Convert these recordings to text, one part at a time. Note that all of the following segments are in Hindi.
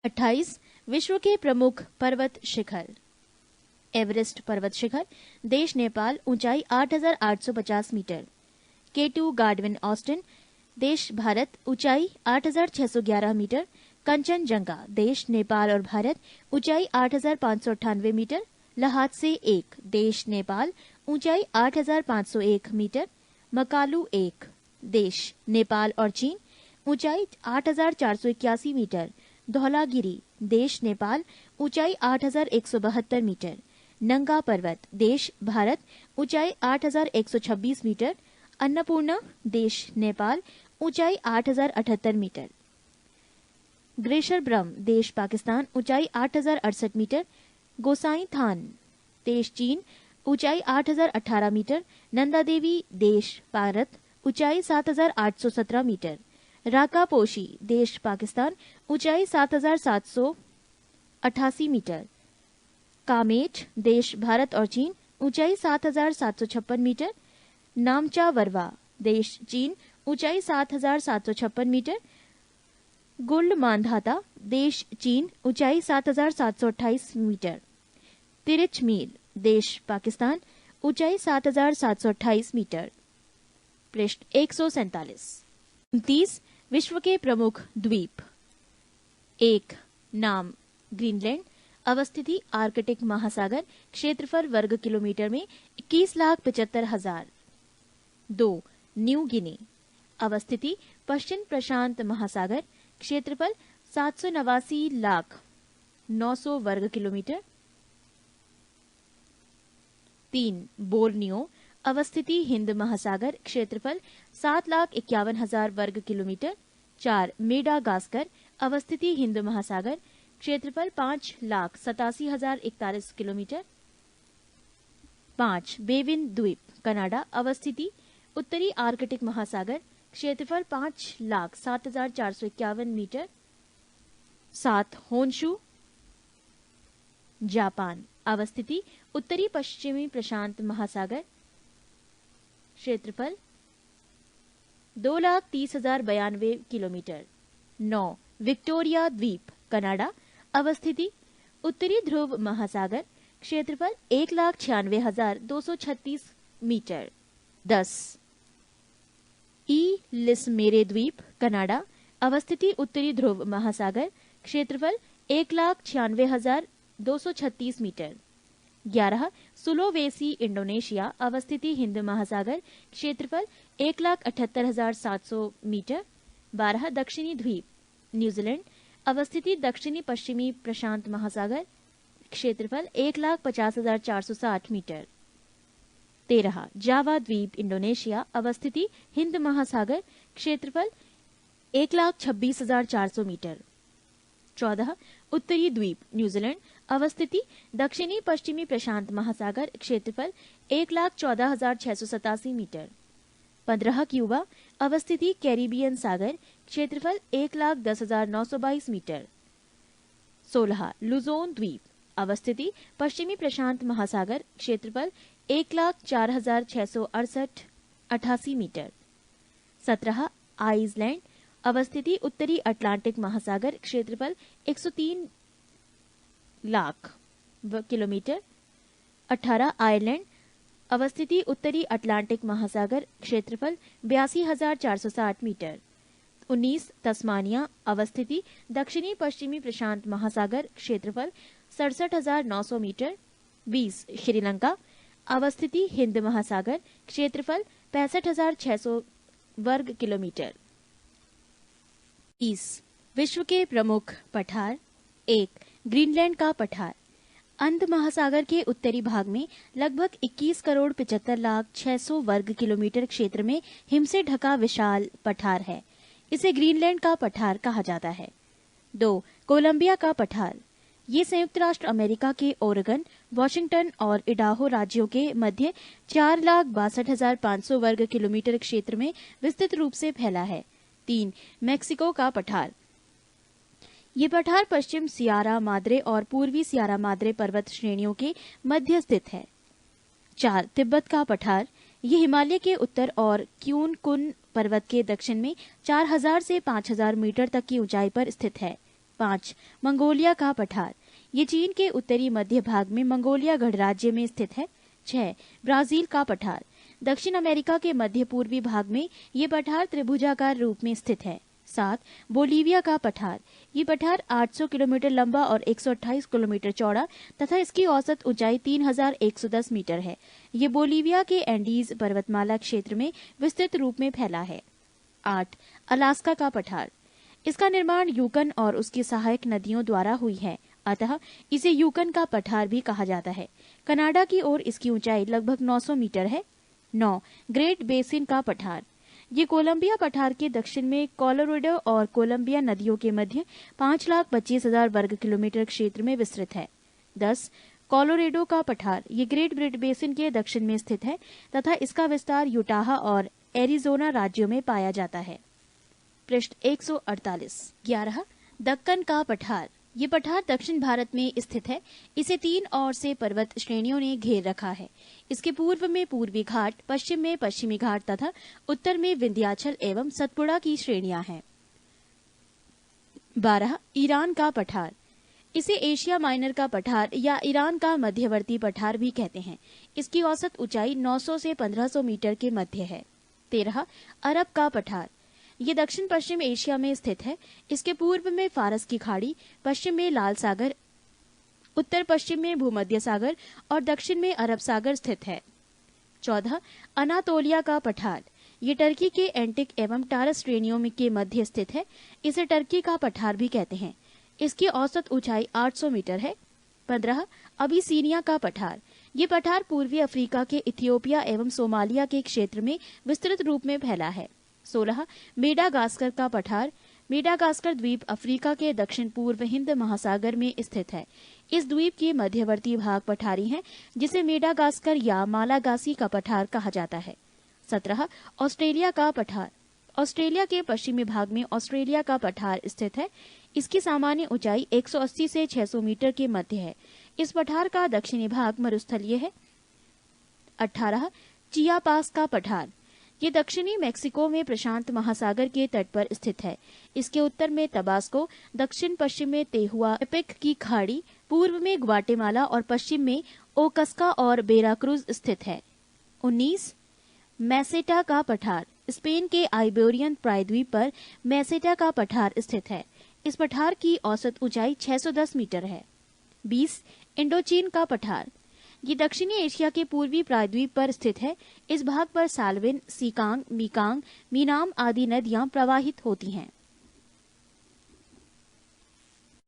28 विश्व के प्रमुख पर्वत शिखर। एवरेस्ट पर्वत शिखर, देश नेपाल, ऊंचाई 8,850 मीटर। K2 गार्डविन ऑस्टिन, देश भारत, ऊंचाई 8,611 मीटर। कंचनजंगा, देश नेपाल और भारत, ऊंचाई 8,598 मीटर। लहात्से 1, देश नेपाल, ऊंचाई 8,501 मीटर। मकालू 1, देश नेपाल और चीन, ऊंचाई 8,481 मीटर। धौलागिरी, देश नेपाल, ऊंचाई 8,172 मीटर। नंगा पर्वत, देश भारत, ऊंचाई 8,126 मीटर। अन्नपूर्णा, देश नेपाल, ऊंचाई 8,078 मीटर। ग्लेशियर ब्रह्म, देश पाकिस्तान, ऊंचाई 8,068 मीटर। गोसाई थान, देश चीन, ऊंचाई 8,018 मीटर। नंदा देवी, देश भारत, ऊंचाई 7,817 मीटर। राकापोशी, देश पाकिस्तान, ऊंचाई 7,788 मीटर। कामेट, देश भारत और चीन, ऊंचाई 7,756 मीटर। नामचा वरवा, देश चीन, ऊंचाई 7,756 मीटर। गुल्ड मांधाता, देश चीन, ऊंचाई 7,728 मीटर। तिरिचमीर, देश पाकिस्तान, ऊंचाई 7,728 मीटर। पृष्ठ 147। 29 विश्व के प्रमुख द्वीप। 1 नाम ग्रीनलैंड, अवस्थिति आर्कटिक महासागर, क्षेत्रफल वर्ग किलोमीटर में 21,75,000। 2 न्यू गिनी, अवस्थिति पश्चिम प्रशांत महासागर, क्षेत्रफल 789,900 वर्ग किलोमीटर। 3 बोर्नियो, अवस्थिति हिंद महासागर, क्षेत्रफल 7,51,000 वर्ग किलोमीटर। 4 मेडागास्कर, अवस्थिति हिंद महासागर, क्षेत्रफल 5,87,041 किलोमीटर। 5 बेविन द्वीप, कनाडा, अवस्थिति उत्तरी आर्कटिक महासागर, क्षेत्रफल 5,07,451 मीटर। 7 होन्शु, जापान, अवस्थिति उत्तरी पश्चिमी प्रशांत महासागर, क्षेत्रफल 2,30,092 किलोमीटर। 9 विक्टोरिया द्वीप, कनाडा, अवस्थिति उत्तरी ध्रुव महासागर, क्षेत्रफल 1,96,236 मीटर। 10 ई लिसमेरे द्वीप, कनाडा, अवस्थिति उत्तरी ध्रुव महासागर, क्षेत्रफल 1,96,236 मीटर। 11 सुलोवेसी, इंडोनेशिया, अवस्थिति हिंद महासागर, क्षेत्रफल 1,78,700 मीटर। 12 दक्षिणी द्वीप, न्यूजीलैंड, अवस्थिति दक्षिणी पश्चिमी प्रशांत महासागर, क्षेत्रफल 1,50,460 मीटर। 13 जावा द्वीप, इंडोनेशिया, अवस्थिति हिंद महासागर, क्षेत्रफल 1,26,400 मीटर। 14 उत्तरी द्वीप, न्यूजीलैंड, अवस्थिति दक्षिणी पश्चिमी प्रशांत महासागर, क्षेत्रफल 1,14,687 मीटर। 15 क्यूबा, अवस्थिति कैरिबियन सागर, क्षेत्रफल 1,10,922 मीटर। 16 लुजोन द्वीप, अवस्थिति पश्चिमी प्रशांत महासागर, क्षेत्रफल 1,04,668 मीटर। 17 आइसलैंड, अवस्थिति उत्तरी अटलांटिक महासागर, क्षेत्रफल 103 लाख किलोमीटर। 18 आयरलैंड, अवस्थिति उत्तरी अटलांटिक महासागर, क्षेत्रफल 82,460 मीटर। 19 तस्मानिया, अवस्थिति दक्षिणी पश्चिमी प्रशांत महासागर, क्षेत्रफल 67,900 मीटर। 20 श्रीलंका, अवस्थिति हिंद महासागर, क्षेत्रफल 65,600 वर्ग किलोमीटर। 30 विश्व के प्रमुख पठार। 1 ग्रीनलैंड का पठार, अंध महासागर के उत्तरी भाग में लगभग 21,75,06,000 वर्ग किलोमीटर क्षेत्र में हिम से ढका विशाल पठार है। इसे ग्रीनलैंड का पठार कहा जाता है। 2 कोलंबिया का पठार, ये संयुक्त राष्ट्र अमेरिका के ओरेगन, वॉशिंगटन और इडाहो राज्यों के मध्य 4,62,500 वर्ग किलोमीटर क्षेत्र में विस्तृत रूप से फैला है। 3 मेक्सिको का पठार, ये पठार पश्चिम सियारा माद्रे और पूर्वी सियारा माद्रे पर्वत श्रेणियों के मध्य स्थित है। 4 तिब्बत का पठार, ये हिमालय के उत्तर और क्यून कुन पर्वत के दक्षिण में 4,000 से 5,000 मीटर तक की ऊंचाई पर स्थित है। 5. मंगोलिया का पठार, ये चीन के उत्तरी मध्य भाग में मंगोलिया गणराज्य में स्थित है। 6. ब्राजील का पठार, दक्षिण अमेरिका के मध्य पूर्वी भाग में ये पठार त्रिभुजाकार रूप में स्थित है। 7. बोलीविया का पठार, ये पठार 800 किलोमीटर लंबा और 128 किलोमीटर चौड़ा तथा इसकी औसत ऊंचाई 3110 मीटर है। ये बोलीविया के एंडीज पर्वतमाला क्षेत्र में विस्तृत रूप में फैला है। 8. अलास्का का पठार, इसका निर्माण यूकन और उसकी सहायक नदियों द्वारा हुई है, अतः इसे यूकन का पठार भी कहा जाता है। कनाडा की ओर इसकी ऊंचाई लगभग 900 मीटर है। 9. ग्रेट बेसिन का पठार, ये कोलंबिया पठार के दक्षिण में कोलोराडो और कोलंबिया नदियों के मध्य 5,25,000 वर्ग किलोमीटर क्षेत्र में विस्तृत है। 10. कोलोराडो का पठार, ये ग्रेट बेसिन के दक्षिण में स्थित है तथा इसका विस्तार यूटाह और एरिजोना राज्यों में पाया जाता है। पृष्ठ 148। 11. दक्कन का पठार, ये पठार दक्षिण भारत में स्थित है। इसे 3 ओर से पर्वत श्रेणियों ने घेर रखा है। इसके पूर्व में पूर्वी घाट, पश्चिम में पश्चिमी घाट तथा उत्तर में विंध्याचल एवं सतपुड़ा की श्रेणियां हैं। 12. ईरान का पठार, इसे एशिया माइनर का पठार या ईरान का मध्यवर्ती पठार भी कहते हैं। इसकी औसत ऊंचाई 900 से 1500 मीटर के मध्य है। 13. अरब का पठार, ये दक्षिण पश्चिम एशिया में स्थित है। इसके पूर्व में फारस की खाड़ी, पश्चिम में लाल सागर, उत्तर पश्चिम में भूमध्य सागर और दक्षिण में अरब सागर स्थित है। 14. अनातोलिया का पठार, ये टर्की के एंटिक एवं टारस श्रेणियों में के मध्य स्थित है। इसे टर्की का पठार भी कहते हैं। इसकी औसत ऊंचाई 800 मीटर है। 15. अबिसीनिया का पठार, ये पठार पूर्वी अफ्रीका के इथियोपिया एवं सोमालिया के क्षेत्र में विस्तृत रूप में फैला है। 16. मेडागास्कर का पठार, मेडागास्कर द्वीप अफ्रीका के दक्षिण पूर्व हिंद महासागर में स्थित है। इस द्वीप के मध्यवर्ती भाग पठारी है, जिसे मेडागास्कर या मालागासी का पठार कहा जाता है। 17. ऑस्ट्रेलिया का पठार, ऑस्ट्रेलिया के पश्चिमी भाग में ऑस्ट्रेलिया का पठार स्थित है। इसकी सामान्य ऊंचाई 180 से 600 मीटर के मध्य है। इस पठार का दक्षिणी भाग मरुस्थलीय है। 18. चियापास का पठार, ये दक्षिणी मेक्सिको में प्रशांत महासागर के तट पर स्थित है। इसके उत्तर में तबास्को, दक्षिण पश्चिम में तेहुआटेपेक की खाड़ी, पूर्व में ग्वाटेमाला और पश्चिम में ओकस्का और बेराक्रूज स्थित है। 19. मैसेटा का पठार, स्पेन के आइबेरियन प्रायद्वीप पर मैसेटा का पठार स्थित है। इस पठार की औसत ऊंचाई 610 मीटर है। 20. इंडोचीन का पठार, ये दक्षिणी एशिया के पूर्वी प्रायद्वीप पर स्थित है। इस भाग पर साल्विन, सीकांग, मीकांग, मीनाम आदि नदियां प्रवाहित होती हैं।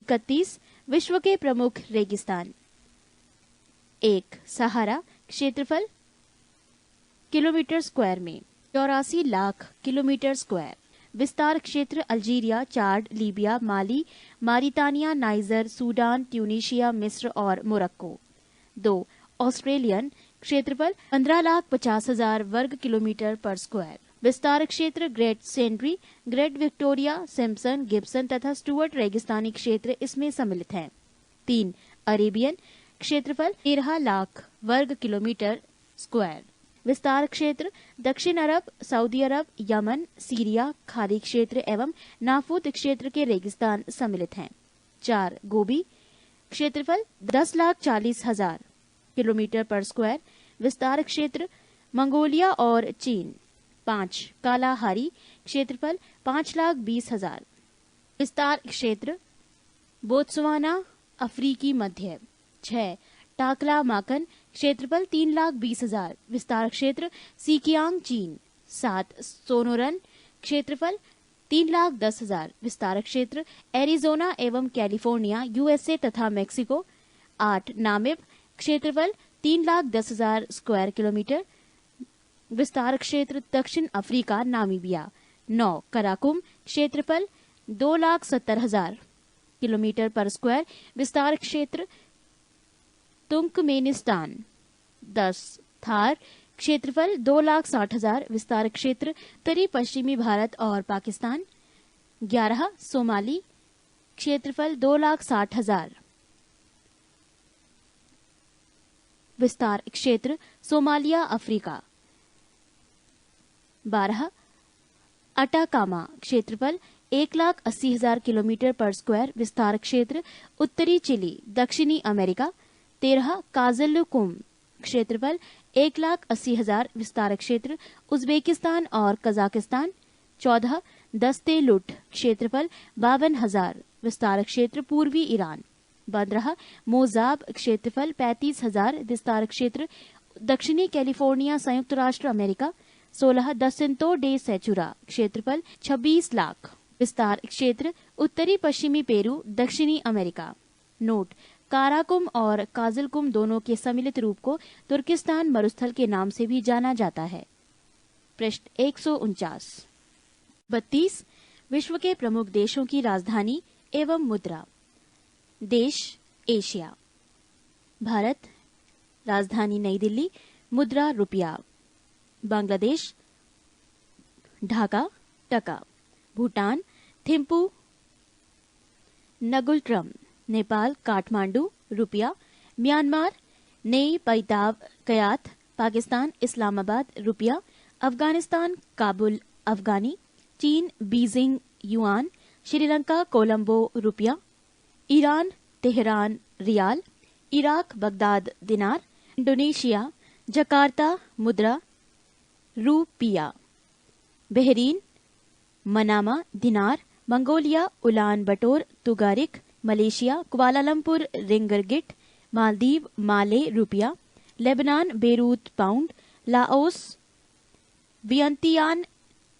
31. विश्व के प्रमुख रेगिस्तान। 1. सहारा, क्षेत्रफल किलोमीटर स्क्वायर में 84 लाख किलोमीटर स्क्वायर। विस्तार क्षेत्र अल्जीरिया, चाड, लीबिया, माली, मारितानिया, नाइजर, सूडान, ट्यूनीशिया, मिस्र और मोरक्को। 2. ऑस्ट्रेलियन, क्षेत्रफल 15,50,000 वर्ग किलोमीटर पर स्क्वायर। विस्तार क्षेत्र Great Sandy, Great Victoria, Simpson, Gibson तथा स्टुअर्ट रेगिस्तानी क्षेत्र इसमें सम्मिलित हैं। 3. अरेबियन, क्षेत्रफल 13 लाख वर्ग किलोमीटर स्क्वायर। विस्तार क्षेत्र दक्षिण अरब, सऊदी अरब, यमन, सीरिया, खाड़ी क्षेत्र एवं नाफूत क्षेत्र के रेगिस्तान सम्मिलित हैं। 4. गोबी, क्षेत्रफल 10,40,000 किलोमीटर पर स्क्वायर। विस्तार क्षेत्र मंगोलिया और चीन। 5. कालाहारी, क्षेत्रफल 5,20,000। विस्तार क्षेत्र बोत्सवाना, अफ्रीकी मध्य। 6. टाकला माकन, क्षेत्रफल 3,20,000। विस्तार क्षेत्र सीकियांग, चीन। 7. सोनोरन, क्षेत्रफल 3,10,000। विस्तार क्षेत्र एरिजोना एवं कैलिफोर्निया, यूएसए तथा मेक्सिको। 8. नामिब, क्षेत्रफल 3,10,000 स्क्वायर किलोमीटर। विस्तार क्षेत्र दक्षिण अफ्रीका, नामीबिया। 9. कराकुम, क्षेत्रफल 2,70,000 किलोमीटर पर स्क्वायर। विस्तार क्षेत्र तुर्कमेनिस्तान। 10. थार, क्षेत्रफल 2,60,000। विस्तार क्षेत्र उत्तरी पश्चिमी भारत और पाकिस्तान। 11. सोमाली, क्षेत्रफल 2,60,000। विस्तार क्षेत्र सोमालिया, अफ्रीका। 12. अटाकामा, क्षेत्रफल 1,80,000 किलोमीटर पर स्क्वायर विस्तार क्षेत्र उत्तरी चिली, दक्षिणी अमेरिका। 13 काजलकुम क्षेत्रफल 1,80,000 विस्तार क्षेत्र उज्बेकिस्तान और कजाकिस्तान। 14 दस्ते लुट क्षेत्रफल 52,000 विस्तार क्षेत्र पूर्वी ईरान। 15 मोजाब क्षेत्रफल 35,000 विस्तार क्षेत्र दक्षिणी कैलिफोर्निया, संयुक्त राष्ट्र अमेरिका। 16 दसिंतो डे सेचुरा क्षेत्रफल 26 लाख विस्तार क्षेत्र उत्तरी पश्चिमी पेरू, दक्षिणी अमेरिका। नोट: काराकुम और काजलकुम दोनों के सम्मिलित रूप को तुर्किस्तान मरुस्थल के नाम से भी जाना जाता है। पृष्ठ 149। 32 विश्व के प्रमुख देशों की राजधानी एवं मुद्रा। देश एशिया। भारत राजधानी नई दिल्ली, मुद्रा रुपया। बांग्लादेश ढाका, टका। भूटान थिम्पू, नगुलट्रम। नेपाल काठमांडू, रुपया। म्यांमार नई पैताव कयात। पाकिस्तान इस्लामाबाद, रुपया। अफगानिस्तान काबुल, अफगानी। चीन बीजिंग, युआन। श्रीलंका कोलंबो, रुपया। Iran Tehran, rial. Iraq Baghdad, dinar. Indonesia Jakarta, मुद्रा rupiah. Bahrain Manama, dinar. Mongolia Ulaanbaatar, tugrik. Malaysia Kuala Lumpur, ringgit. Maldives Male, रुपया। Lebanon Beirut, pound. Laos Vientiane,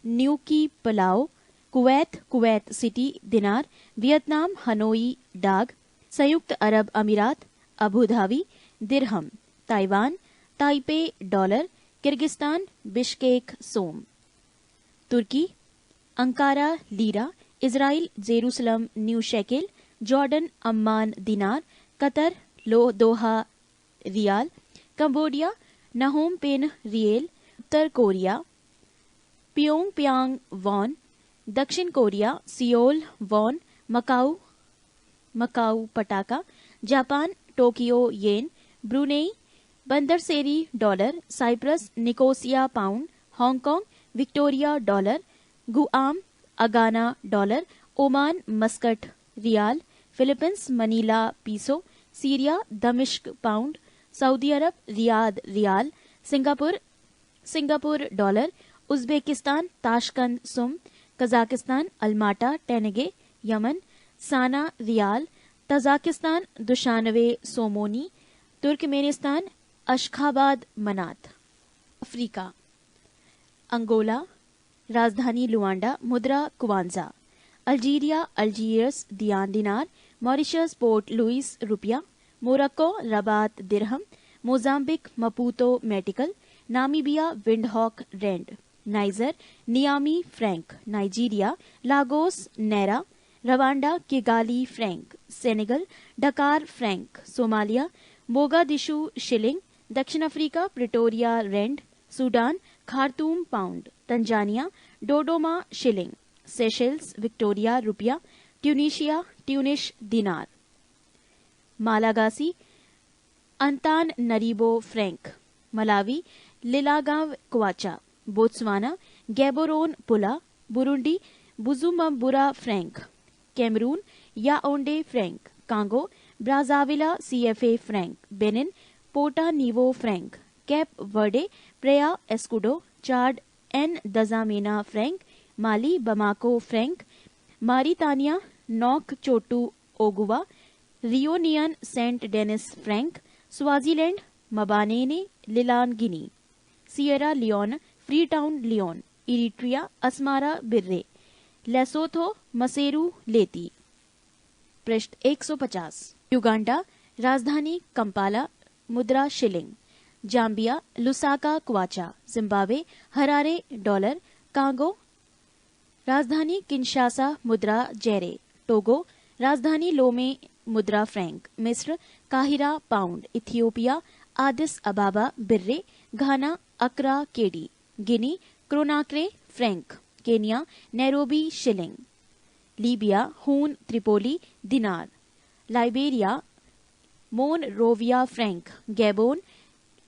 न्यूकी पलाओ। Kuwait Kuwait City, dinar. Vietnam Hanoi, डाग। संयुक्त अरब अमीरात Abu Dhabi, dirham. Taiwan Taipei, dollar. Kyrgyzstan Bishkek, som. तुर्की Ankara, lira. Israel Jerusalem, new shekel. Jordan Amman, dinar. Qatar Doha, riyal. Cambodia Phnom Penh, riel. उत्तर कोरिया प्योंग प्यांग, वॉन। दक्षिण Korea Seoul, won. Macau pataca. Japan Tokyo, yen. Brunei Bandar Seri, dollar. Cyprus Nicosia, pound. Hong Kong Victoria, dollar. Guam Agana, dollar. Oman Muscat, rial. Philippines Manila, peso. Syria दमिश्क, पाउंड। सऊदी अरब Riyadh, riyal. Singapore dollar. Uzbekistan Tashkent, sum. Kazakhstan Almaty, tenge. Yemen Sanaa, riyal. Tajikistan Dushanbe, somoni. Turkmenistan Ashgabat, manat. Africa Angola राजधानी लुआंडा, मुद्रा क्वांजा। अल्जीरिया अल्जीयर्स, दियान, दिनार। मॉरिशस पोर्ट लुइस, रुपया। Morocco Rabat, dirham. Mozambique Maputo, metical. Namibia Windhoek, rand. Niger Niamey, franc. Nigeria Lagos, naira. Rwanda Kigali, franc. Senegal Dakar, franc. Somalia Mogadishu, shilling. दक्षिण Africa Pretoria, rand. Sudan Khartoum, pound. Tanzania Dodoma, shilling. Seychelles Victoria, रुपया। Tunisia Tunis, dinar. Malagasy Antananarivo, franc. Malawi Lilongwe, kwacha. Botswana Gaborone, pula. Burundi Bujumbura, franc. Cameroon Yaounde, franc. Congo Brazzaville, CFA, franc. Benin Porto Novo, franc. Cape Verde Praia, escudo. Chad N दजामेना, Frank. Mali Bamako, franc. Mauritania Nouakchott, ouguiya. Reunion Saint Denis, franc. Swaziland Mbabane, lilangeni. Sierra Leone Freetown, leone. Eritrea Asmara, birr. Lesotho Maseru, loti. पृष्ठ 150। युगांडा राजधानी कंपाला, मुद्रा shilling. Zambia Lusaka, kwacha. Zimbabwe Harare, dollar. Congo राजधानी किंशासा, मुद्रा जेरे। टोगो राजधानी लोमे, मुद्रा फ्रैंक। मिस्र काहिरा, pound. Ethiopia Addis Ababa, birr. Ghana Accra, cedi. Guinea Conakry, franc. Kenya Nairobi, shilling. Libya हून, Tripoli, dinar. Liberia Monrovia, franc. Gabon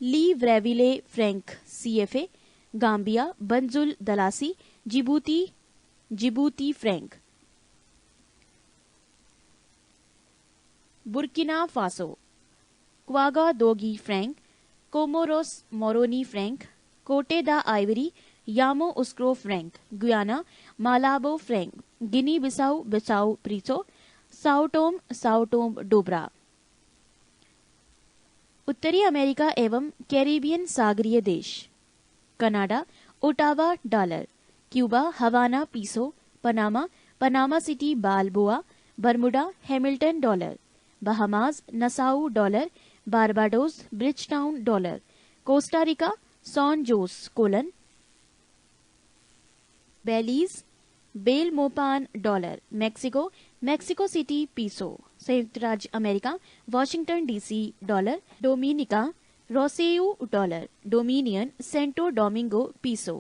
लीव्रेविले, franc, CFA. Gambia Banjul dalasi. Djibouti franc. Burkina Faso, Ouagadougou franc, Comoros Moroni franc, Cote d'Ivoire, Yamoussoukro franc, Guyana, Malabo franc, Guinea Bissau Bissau प्रीसो, साओटोम डोब्रा। उत्तरी अमेरिका एवं कैरिबियन सागरीय देश, Canada, Ottawa dollar, Cuba, Havana peso, Panama city balboa, Bermuda, Hamilton dollar, Bahamas, Nassau dollar, Barbados, Bridgetown dollar, Costa Rica, San Jose colon, Belize, Belmopan dollar, Mexico City peso, संयुक्त राज्य America, Washington DC dollar, Dominica, Roseau dollar, Dominican, Santo Domingo peso,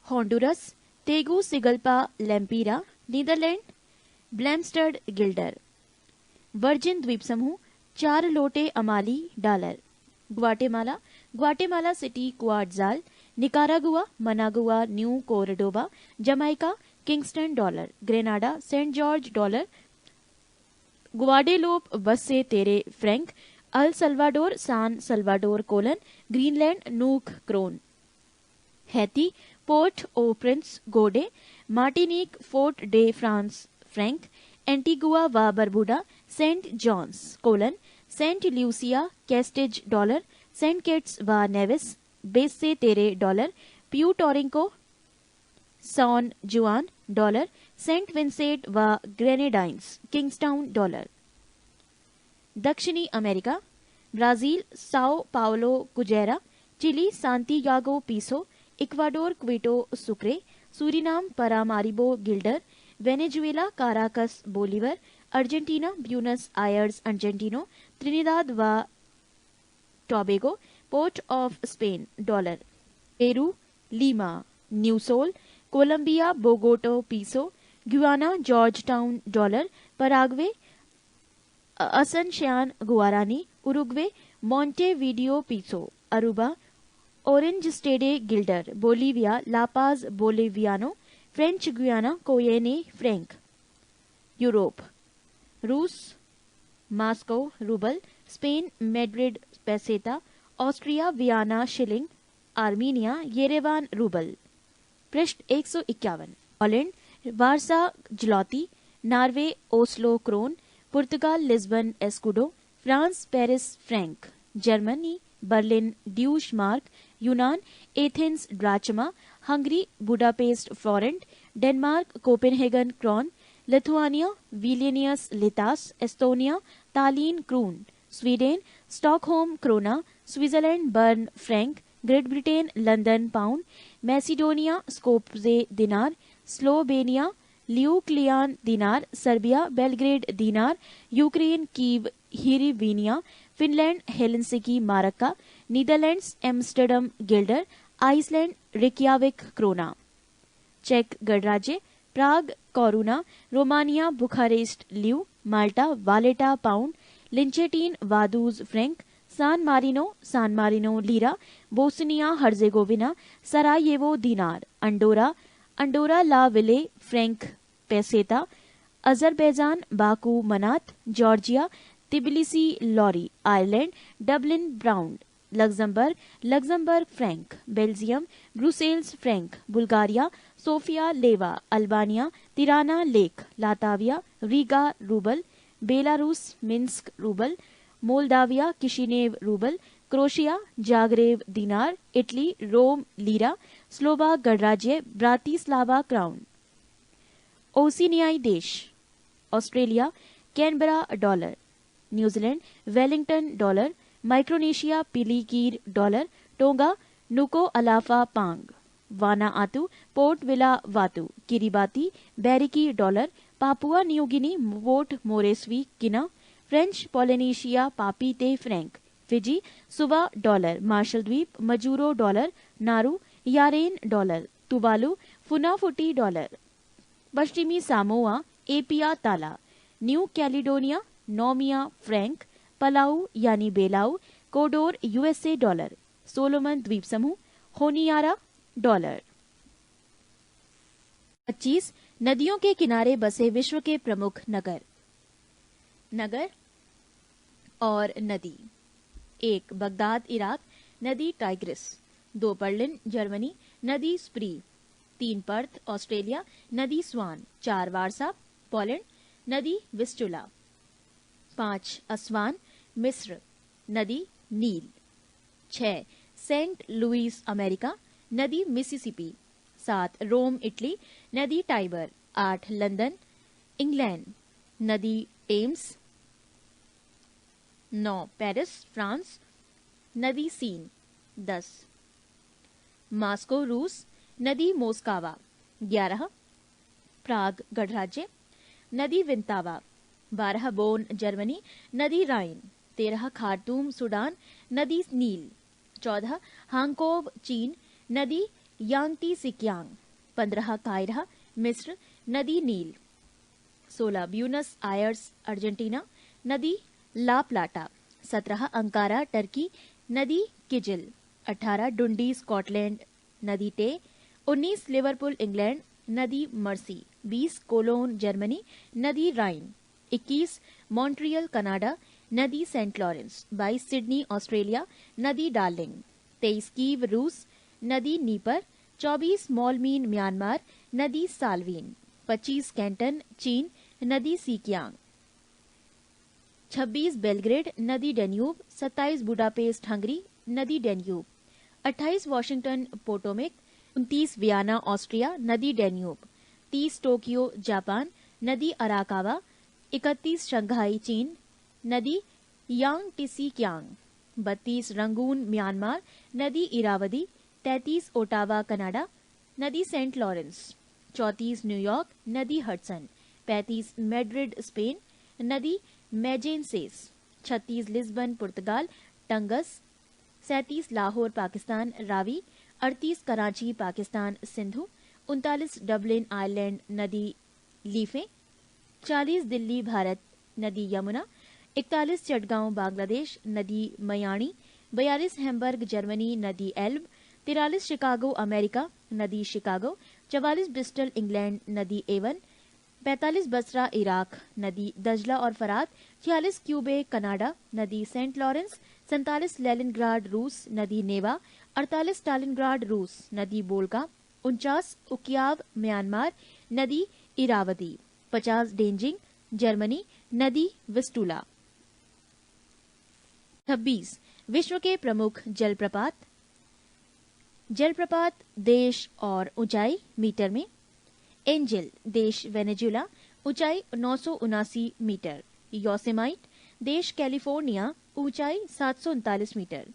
Honduras, Tegucigalpa lempira, Netherland, ब्लेमस्टर्ड गिल्डर, वर्जिन द्वीप समूह, 4 लोटे Amalie dollar, Guatemala City quetzal, Nicaragua, Managua, new cordoba, Jamaica, Kingston dollar, Grenada, Saint George dollar, Guadeloupe Basse Terre franc, El Salvador, San Salvador colon, Greenland, Nuuk krone, Haiti, Port au Prince gourde, Martinique, Fort de France franc, Antigua व Barbuda, Saint John's colon, Saint Lucia, Castries dollar, Saint Kitts व नेविस, बेस्से तेरे डॉलर, प्यू Rico, San Juan dollar, Saint Vincent व ग्रेनेडाइंस, किंग्सटाउन डॉलर। दक्षिणी America, Brazil, Sao Paulo cruzeiro, Chile, Santiago peso, Ecuador, Quito sucre, Suriname, Paramaribo guilder, Venezuela, Caracas bolivar, Argentina, Buenos Aires argentino, Trinidad व Tobago, Port of Spain dollar, Peru, Lima, new sol, Colombia, Bogota peso, Guyana, Georgetown dollar, Paraguay, Asuncion guarani, Uruguay, Montevideo peso, Aruba, Oranjestad guilder, Bolivia, La Paz boliviano, French Guiana, Cayenne franc. Europe, रूस, Moscow rouble, Spain Madrid peseta, Austria Vienna schilling, Armenia Yerevan rouble. पृष्ठ 151। Holland Warsaw zloty, Norway Oslo krone, पुर्तगाल Lisbon escudo, France Paris franc, Germany Berlin Deutsche Mark, यूनान Athens drachma, Hungary Budapest forint, Denmark Copenhagen krone, Lithuania विलियनियस लितास, Estonia Tallinn kroon, Sweden Stockholm krona, Switzerland Bern franc, Great Britain London pound, Macedonia Skopje dinar, Slovenia Ljubljana dinar, Serbia Belgrade dinar, Ukraine Kiev hryvnia, Finland Helsinki markka, Netherlands Amsterdam guilder, Iceland Reykjavik krona, चेक गणराज्य Prague koruna, Romania Bucharest leu, Malta Valletta pound, Liechtenstein Vaduz franc, San Marino lira, Bosnia Herzegovina Sarajevo dinar, Andorra la Vella franc peseta, Azerbaijan Baku manat, Georgia Tbilisi lari, Ireland Dublin ब्राउन, Luxembourg Frank, Belgium Brussels franc, Bulgaria Sofia leva, Albania Tirana lek, Latvia Riga rouble, Belarus Minsk rouble, Moldavia Kishinev rouble, Croatia Zagreb dinar, Italy Rome lira, Slovak गणराज्य ब्रातिस्लावा क्राउन। ओसिनियाई देश, Australia Canberra dollar, New Zealand Wellington dollar, Micronesia Palikir dollar, Tonga Nuku'alofa pa'anga, Vanuatu Port Vila vatu, Kiribati Bairiki dollar, Papua New Guinea वोट Moresby kina, French Polynesia Papeete franc, Fiji Suva dollar, Marshall द्वीप Majuro dollar, Nauru Yaren dollar, Tuvalu फुनाफुटी dollar, पश्चिमी सामोआ एपिया ताला, न्यू कैलिडोनिया नोमिया फ्रैंक, पलाऊ यानी बेलाऊ, कोडोर यूएसए डॉलर, सोलोमन द्वीप समूह होनियारा डॉलर। 25 नदियों के किनारे बसे विश्व के प्रमुख नगर, नगर और नदी। 1 बगदाद इराक, नदी टाइग्रिस। 2 बर्लिन जर्मनी, नदी स्प्री। 3 पर्थ ऑस्ट्रेलिया, नदी स्वान। 4 वारसा पोलैंड, नदी विस्टुला। 5 अस्वान मिस्र, नदी नील। 6 सेंट लुइस अमेरिका, नदी मिसिसिपी। 7 रोम इटली, नदी टाइबर। 8 लंदन इंग्लैंड, नदी टेम्स। 9 पेरिस फ्रांस, नदी सीन। 10 मास्को रूस, नदी मोस्कावा। 11 प्राग गणराज्य, नदी विंतावा। 12 बोन जर्मनी, नदी राइन। 13 खार्तूम सूडान, नदी नील। 14 हांगकोव चीन, नदी यांगटी सिकियांग। 15 कायरा मिस्र, नदी नील। 16 ब्यूनस आयर्स अर्जेंटीना, नदी ला प्लाटा। 17 अंकारा टर्की, नदी किजिल। 18 डुंडी स्कॉटलैंड, नदी टे। 19 लिवरपूल इंग्लैंड, नदी मर्सी। 20 कोलोन जर्मनी, नदी राइन। 21 मॉन्ट्रियल कनाडा, नदी सेंट लॉरेंस। 22 सिडनी ऑस्ट्रेलिया, नदी डार्लिंग। 23 कीव रूस, नदी नीपर। 24 मॉलमीन म्यांमार, नदी साल्वीन। 25 कैंटन चीन, नदी सीकियांग। 26 बेलग्रेड, नदी डेन्यूब। 27 बुडापेस्ट हंगरी, नदी डेन्यूब। 28 वॉशिंगटन पोटोमेक। 29 वियना ऑस्ट्रिया, नदी डेन्यूब। 30 टोक्यो जापान, नदी अराकावा। 31 शंघाई चीन, नदी यांगटीसिकियांग। 32 रंगून म्यांमार, नदी इरावदी। 33 ओटावा कनाडा, नदी सेंट लॉरेंस। 34 न्यूयॉर्क, नदी हडसन। 35 मैड्रिड स्पेन, नदी मैजेंसेस। 36 लिस्बन पुर्तगाल, टंगस। 37 लाहौर पाकिस्तान, रावी। 38 कराची पाकिस्तान, सिंधु। 39 डबलिन आयरलैंड, नदी लीफे। 40 दिल्ली भारत, नदी यमुना। 41 चटगांव बांग्लादेश, नदी मयानी। 42 हैम्बर्ग जर्मनी, नदी एल्ब। 43 शिकागो अमेरिका, नदी शिकागो। 44 ब्रिस्टल इंग्लैंड, नदी एवन। 45 बसरा इराक, नदी दजला और फरात। 46 क्यूबे कनाडा, नदी सेंट लॉरेंस। 47 लेनिनग्राड रूस, नदी नेवा। 48 स्टालिनग्राड रूस, नदी बोल्गा। 49 उकियाव म्यांमार, नदी इरावदी। 50 डेंजिंग जर्मनी, नदी विस्टुला। 26 विश्व के प्रमुख जलप्रपात। जलप्रपात देश और ऊंचाई मीटर में। एंजल देश वेनेजुला, ऊंचाई 979 मीटर। योसेमाइट देश कैलिफोर्निया, ऊंचाई 739 मीटर।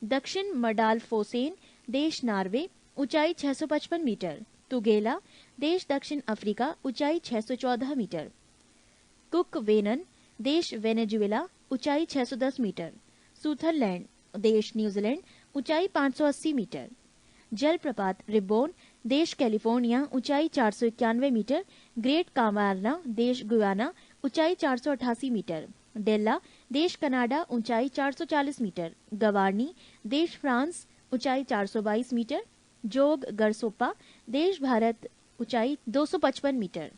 दक्षिण मडालफोसेन देश नॉर्वे, ऊंचाई 655 मीटर। तुगेला देश दक्षिण अफ्रीका, ऊंचाई 614 मीटर। कुक वेनन देश वेनेजुएला, ऊंचाई 610 मीटर। सुथरलैंड देश न्यूजीलैंड, ऊंचाई 580 मीटर। जलप्रपात रिब्बोन देश कैलिफोर्निया, ऊंचाई 491 मीटर। ग्रेट कावारना देश गुयाना, ऊंचाई 488 मीटर। डेल्ला देश कनाडा, ऊंचाई 440 मीटर। गवार्नी देश फ्रांस, ऊंचाई 422 मीटर। जोग गरसोप्पा देश भारत, ऊंचाई 255 मीटर।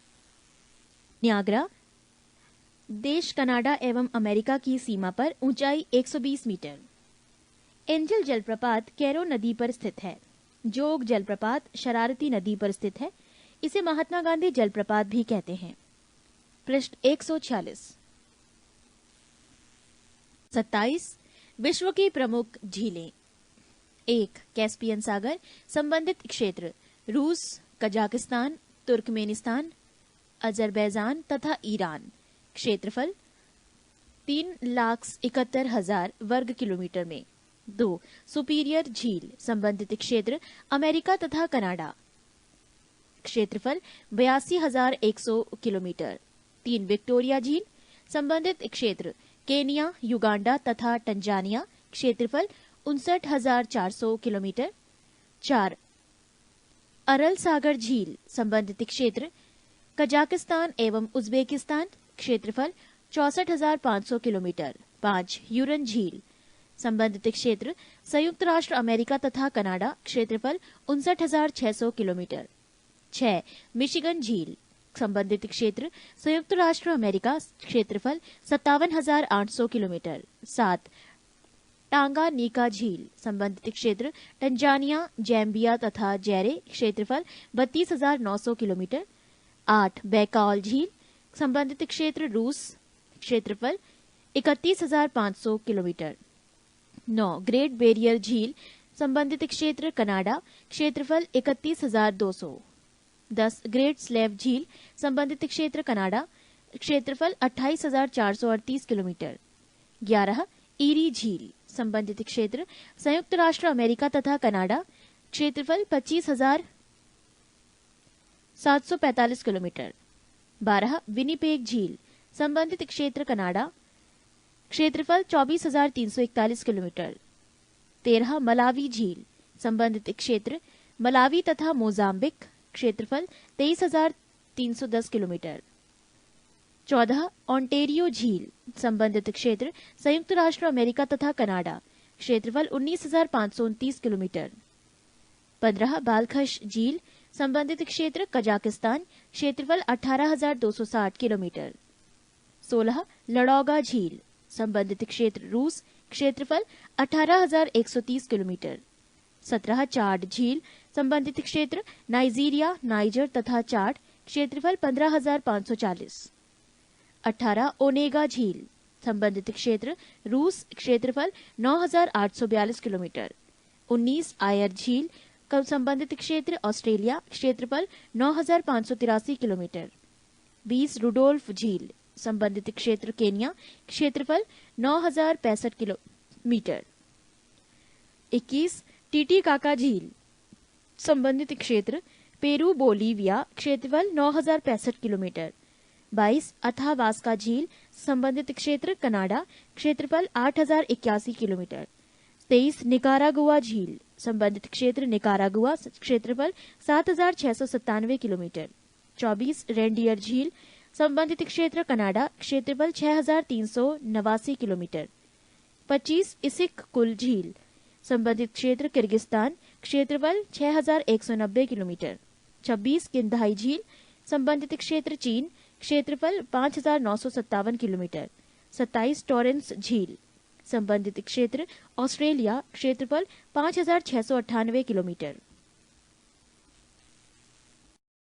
न्यागरा देश कनाडा एवं अमेरिका की सीमा पर, ऊंचाई 120 मीटर। एंजल जलप्रपात कैरो नदी पर स्थित है। जोग जलप्रपात शरारती नदी पर स्थित है। इसे महात्मा गांधी जलप्रपात भी कहते हैं। पृष्ठ 146। 27 विश्व की प्रमुख झीलें। 1 कैस्पियन सागर, संबंधित क्षेत्र रूस, कजाकिस्तान, तुर्कमेनिस्तान, अजरबैजान तथा ईरान। क्षेत्रफल 3,71,000 वर्ग किलोमीटर में। 2 सुपीरियर झील, संबंधित क्षेत्र अमेरिका तथा कनाडा। क्षेत्रफल 82,100 किलोमीटर। 3 विक्टोरिया झील, संबंधित क्षेत्र केनिया, युगांडा तथा टंजानिया। क्षेत्रफल 59,400 किलोमीटर। 4 अरल सागर झील, संबंधित क्षेत्र कजाकिस्तान एवं उज्बेकिस्तान। क्षेत्रफल 64,500 किलोमीटर। 5 यूरन झील, संबंधित क्षेत्र संयुक्त राष्ट्र अमेरिका तथा कनाडा। क्षेत्रफल 59,600 किलोमीटर। 6 मिशिगन झील, संबंधित क्षेत्र संयुक्त राष्ट्र अमेरिका, क्षेत्रफल 57,800 किलोमीटर। 7 टांगानिका झील, संबंधित क्षेत्र तंजानिया, जैम्बिया तथा जैरे, क्षेत्रफल 32,900 किलोमीटर। 8 बैकाल झील, संबंधित क्षेत्र रूस, क्षेत्रफल 31,500 किलोमीटर। 9 ग्रेट बैरियर झील, संबंधित क्षेत्र कनाडा, क्षेत्रफल 31,200। 10 ग्रेट स्लेव झील, संबंधित क्षेत्र कनाडा, क्षेत्रफल 28,438 किलोमीटर। 11 ईरी झील, संबंधित क्षेत्र संयुक्त राष्ट्र अमेरिका तथा कनाडा, क्षेत्रफल 25,745 किलोमीटर। 12 विनिपेग झील, संबंधित क्षेत्र कनाडा, क्षेत्रफल 24,341 किलोमीटर। 13 मलावी झील, संबंधित क्षेत्र मलावी तथा मोजाम्बिक, क्षेत्रफल 23,310 किलोमीटर। 14 ओंटेरियो झील, संबंधित क्षेत्र संयुक्त राष्ट्र अमेरिका तथा कनाडा, क्षेत्रफल 19,529 किलोमीटर। 15 बालखश झील, संबंधित क्षेत्र कजाकिस्तान, क्षेत्रफल 18,260 किलोमीटर। 16 लडौगा झील, संबंधित क्षेत्र रूस, क्षेत्रफल 18,130 किलोमीटर। 17 चाड झील, संबंधित क्षेत्र नाइजीरिया, नाइजर तथा चाड, क्षेत्रफल 15,540। 18 ओनेगा झील, संबंधित क्षेत्र रूस, क्षेत्रफल 9,842 किलोमीटर। 19 आयर झील, संबंधित क्षेत्र ऑस्ट्रेलिया, क्षेत्रफल 9,583 किलोमीटर। 20 रुडोल्फ झील, संबंधित क्षेत्र केन्या, क्षेत्रफल 9,065 किलोमीटर। 21 टीटीकाका झील, संबंधित क्षेत्र पेरू, बोलीविया, क्षेत्रफल 9,065 किलोमीटर। 22 अथावास्का झील, संबंधित क्षेत्र कनाडा, क्षेत्रफल 8,081 किलोमीटर। 23 निकारागुआ झील, संबंधित क्षेत्र निकारागुआ, क्षेत्रफल 7,697 किलोमीटर। 24 रेंडियर झील, संबंधित क्षेत्र कनाडा, क्षेत्रफल 6,389 किलोमीटर। 25 इसिक कुल झील, संबंधित क्षेत्र किर्गिस्तान, क्षेत्रफल 6,190 किलोमीटर। 26 किंधाई झील, संबंधित क्षेत्र चीन, क्षेत्रफल 5,957 किलोमीटर। 27 टॉरेंस झील, संबंधित क्षेत्र ऑस्ट्रेलिया, क्षेत्रफल 5,698 किलोमीटर।